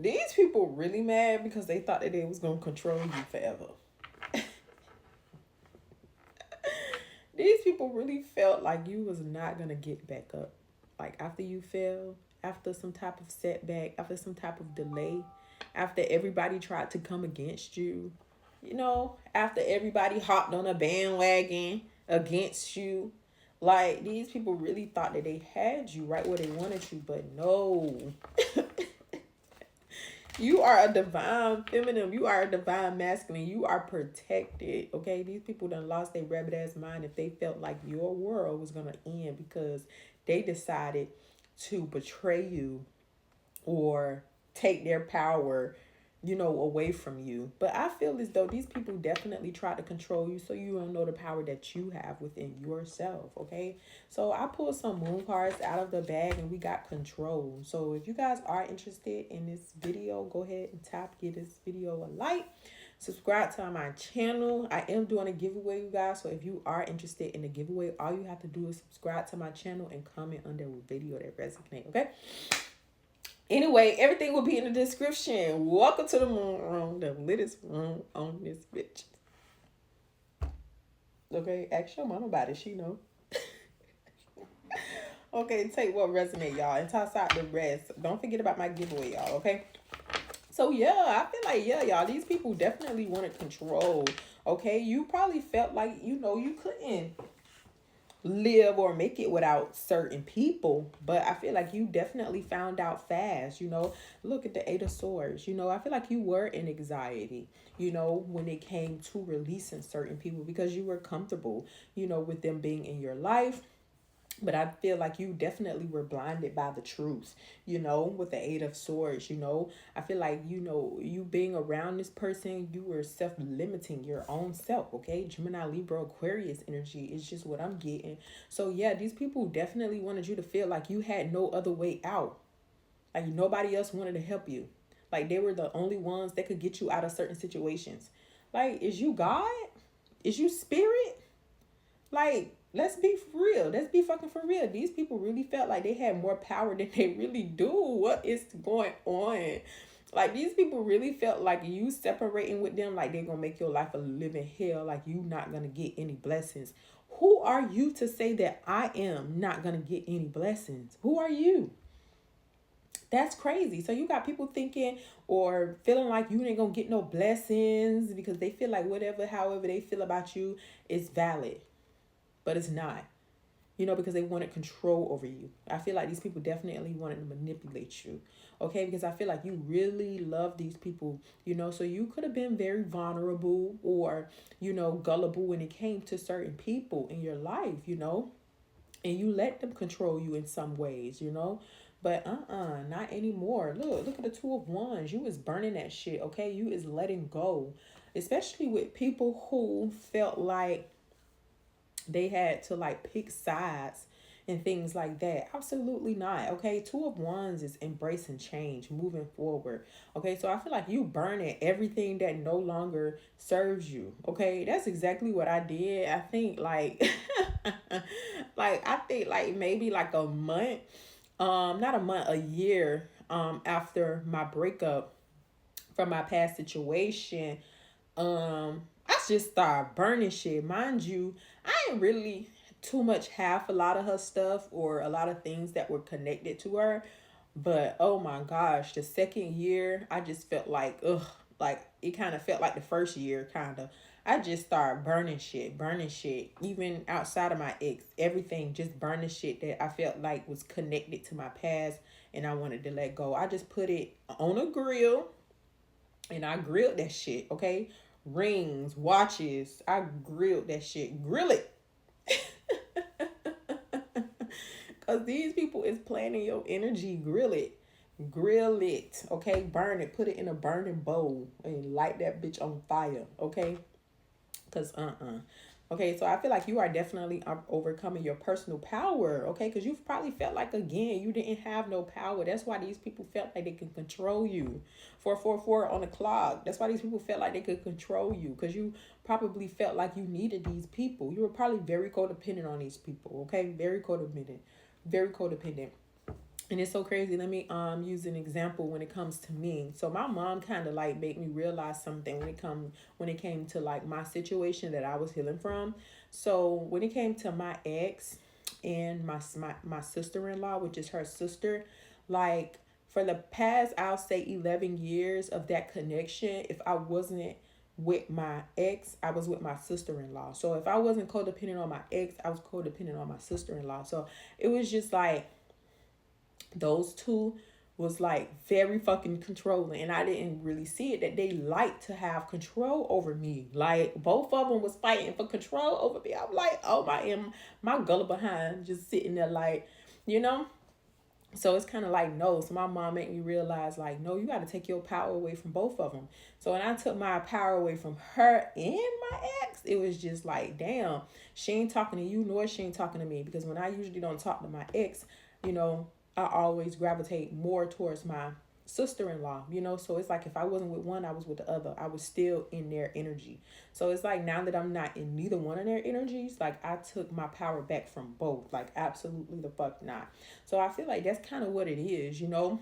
These people really mad because they thought that they was gonna control you forever. These people really felt like you was not gonna get back up. Like after you fell, after some type of setback, after some type of delay, after everybody tried to come against you, after everybody hopped on a bandwagon against you. Like these people really thought that they had you right where they wanted you, but no. You are a divine feminine. You are a divine masculine. You are protected. Okay. These people done lost their rabbit ass mind if they felt like your world was gonna end because they decided to betray you or take their power, away from you. But I feel as though these people definitely try to control you so you don't know the power that you have within yourself, okay? So I pulled some moon cards out of the bag and we got control. So if you guys are interested in this video, go ahead and give this video a like. Subscribe to my channel. I am doing a giveaway, you guys. So if you are interested in the giveaway, all you have to do is subscribe to my channel and comment under a video that resonates, okay? Anyway, everything will be in the description. Welcome to the moon room, the littest room on this bitch. Okay, ask your mom about it. She know. Okay, take what resonate, y'all, and toss out the rest. Don't forget about my giveaway, y'all. Okay. So yeah, I feel like y'all. These people definitely wanted control. Okay, you probably felt like you couldn't live or make it without certain people, but I feel like you definitely found out fast. Look at the Eight of Swords. I feel like you were in anxiety, when it came to releasing certain people because you were comfortable, with them being in your life. But I feel like you definitely were blinded by the truth, with the Eight of Swords. I feel like, you being around this person, you were self-limiting your own self, okay? Gemini, Libra, Aquarius energy is just what I'm getting. So, yeah, these people definitely wanted you to feel like you had no other way out. Like nobody else wanted to help you. Like they were the only ones that could get you out of certain situations. Like, is you God? Is you spirit? Like, let's be for real. Let's be fucking for real. These people really felt like they had more power than they really do. What is going on? Like, these people really felt like you separating with them, like they're gonna make your life a living hell, like you not gonna get any blessings. Who are you to say that I am not gonna get any blessings? Who are you? That's crazy. So you got people thinking or feeling like you ain't gonna get no blessings because they feel like however they feel about you is valid, but it's not, because they wanted control over you. I feel like these people definitely wanted to manipulate you, okay? Because I feel like you really love these people, so you could have been very vulnerable or, gullible when it came to certain people in your life, and you let them control you in some ways, But not anymore. Look at the Two of Wands. You is burning that shit, okay? You is letting go. Especially with people who felt like they had to like pick sides and things like that. Absolutely not. Okay. Two of Wands is embracing change, moving forward. Okay. So I feel like you burning everything that no longer serves you. Okay. That's exactly what I did. I think like like maybe like a month, not a month, a year after my breakup from my past situation, I just started burning shit. Mind you, I ain't really too much have a lot of her stuff or a lot of things that were connected to her. But oh my gosh, the second year, I just felt like, ugh, like it kind of felt like the first year, kind of. I just started burning shit, even outside of my ex, everything, just burning shit that I felt like was connected to my past and I wanted to let go. I just put it on a grill and I grilled that shit, okay? Rings, watches, I grilled that shit. Grill it. Because these people is planning your energy. Grill it. Grill it, okay? Burn it. Put it in a burning bowl and light that bitch on fire, okay? Because okay, so I feel like you are definitely overcoming your personal power, okay? Because you've probably felt like, again, you didn't have no power. That's why these people felt like they could control you. 444 on the clock. That's why these people felt like they could control you, because you probably felt like you needed these people. You were probably very codependent on these people, okay? Very codependent. Very codependent. And it's so crazy. Let me use an example when it comes to me. So my mom kind of like made me realize something when it came to like my situation that I was healing from. So when it came to my ex and my sister-in-law, which is her sister, like for the past, I'll say 11 years of that connection, if I wasn't with my ex, I was with my sister-in-law. So if I wasn't codependent on my ex, I was codependent on my sister-in-law. So it was just like those two was like very fucking controlling, and I didn't really see it that they like to have control over me. Like both of them was fighting for control over me. I'm like, oh, I am my gullible behind just sitting there like, you know. So it's kind of like no. So my mom made me realize like no, you got to take your power away from both of them. So when I took my power away from her and my ex, it was just like damn, she ain't talking to you nor she ain't talking to me, because when I usually don't talk to my ex, you know, I always gravitate more towards my sister-in-law, you know. So it's like if I wasn't with one, I was with the other. I was still in their energy. So it's like now that I'm not in neither one of their energies, like I took my power back from both. Like absolutely the fuck not. So I feel like that's kind of what it is, you know.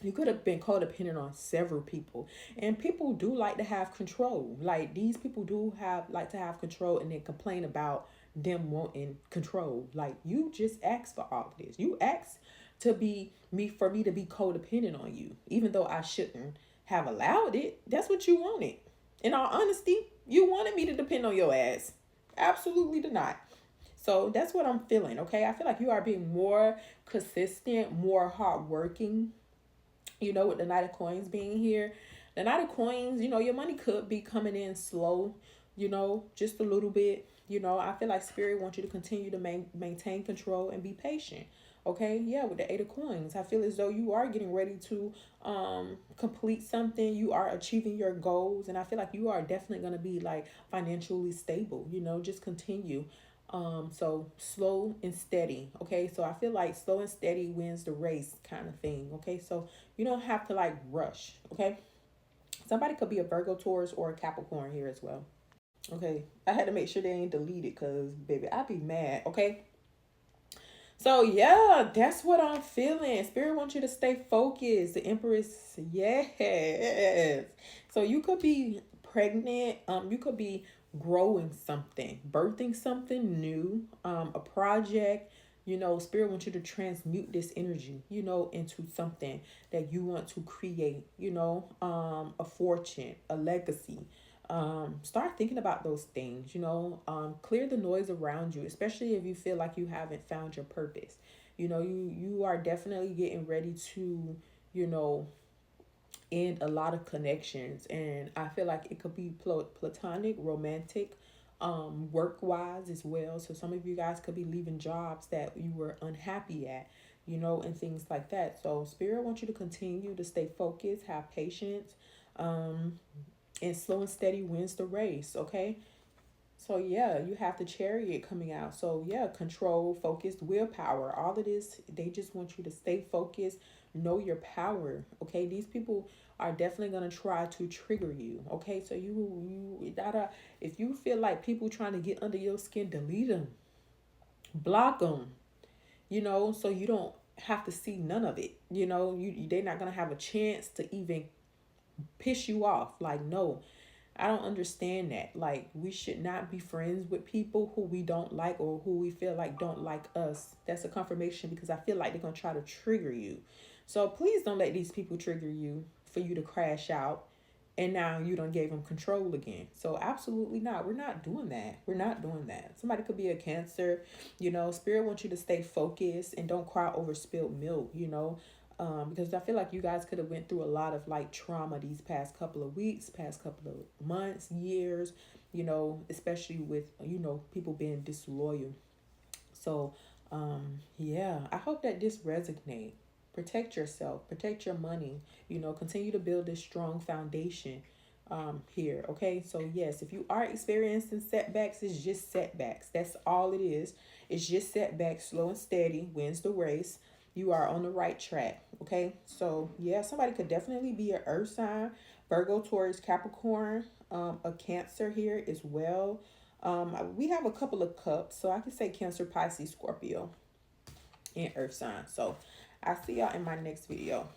You could have been codependent on several people, and people do like to have control. Like these people do have like to have control and then complain about them wanting control. Like you just asked for all of this. You asked to be me for me to be codependent on you, even though I shouldn't have allowed it. That's what you wanted. In all honesty, you wanted me to depend on your ass. Absolutely did not. So that's what I'm feeling. Okay, I feel like you are being more consistent, more hardworking, you know, with the Knight of Coins being here. The Knight of Coins, you know, your money could be coming in slow, you know, just a little bit. You know, I feel like Spirit wants you to continue to maintain control and be patient. Okay, yeah, with the Eight of Coins, I feel as though you are getting ready to complete something. You are achieving your goals, and I feel like you are definitely going to be like financially stable. You know, just continue. So slow and steady. Okay, so I feel like slow and steady wins the race kind of thing. Okay, so you don't have to like rush. Okay, somebody could be a Virgo, Taurus, or a Capricorn here as well. Okay, I had to make sure they ain't deleted because baby, I'd be mad. Okay, so yeah, that's what I'm feeling. Spirit wants you to stay focused. The Empress, yes. So you could be pregnant. You could be growing something, birthing something new. A project. You know, Spirit wants you to transmute this energy, you know, into something that you want to create. You know, a fortune, a legacy. Start thinking about those things, you know. Clear the noise around you, especially if you feel like you haven't found your purpose. You know, you are definitely getting ready to, you know, end a lot of connections, and I feel like it could be platonic, romantic, work wise as well. So some of you guys could be leaving jobs that you were unhappy at, you know, and things like that. So Spirit wants you to continue to stay focused, have patience, um and slow and steady wins the race. Okay, so yeah, you have the Chariot coming out. So yeah, control, focused, willpower, all of this, they just want you to stay focused, know your power. Okay, these people are definitely gonna try to trigger you. Okay, so you gotta, if you feel like people trying to get under your skin, delete them, block them. You know, so you don't have to see none of it. You know, they're not gonna have a chance to even piss you off. Like no, I don't understand that. Like, we should not be friends with people who we don't like or who we feel like don't like us. That's a confirmation, because I feel like they're going to try to trigger you. So please don't let these people trigger you for you to crash out. And now you don't gave them control again. So absolutely not. We're not doing that. We're not doing that. Somebody could be a Cancer. You know, Spirit wants you to stay focused and don't cry over spilled milk, you know. Because I feel like you guys could have went through a lot of like trauma these past couple of weeks, past couple of months, years, you know, especially with, you know, people being disloyal. So yeah, I hope that this resonate. Protect yourself, protect your money, you know, continue to build this strong foundation here. Okay, so yes, if you are experiencing setbacks, it's just setbacks. That's all it is. It's just setbacks. Slow and steady wins the race. You are on the right track. Okay, so yeah, somebody could definitely be an earth sign, Virgo, Taurus, Capricorn, a Cancer here as well. We have a couple of cups, so I could say Cancer, Pisces, Scorpio, and earth sign. So I'll see y'all in my next video.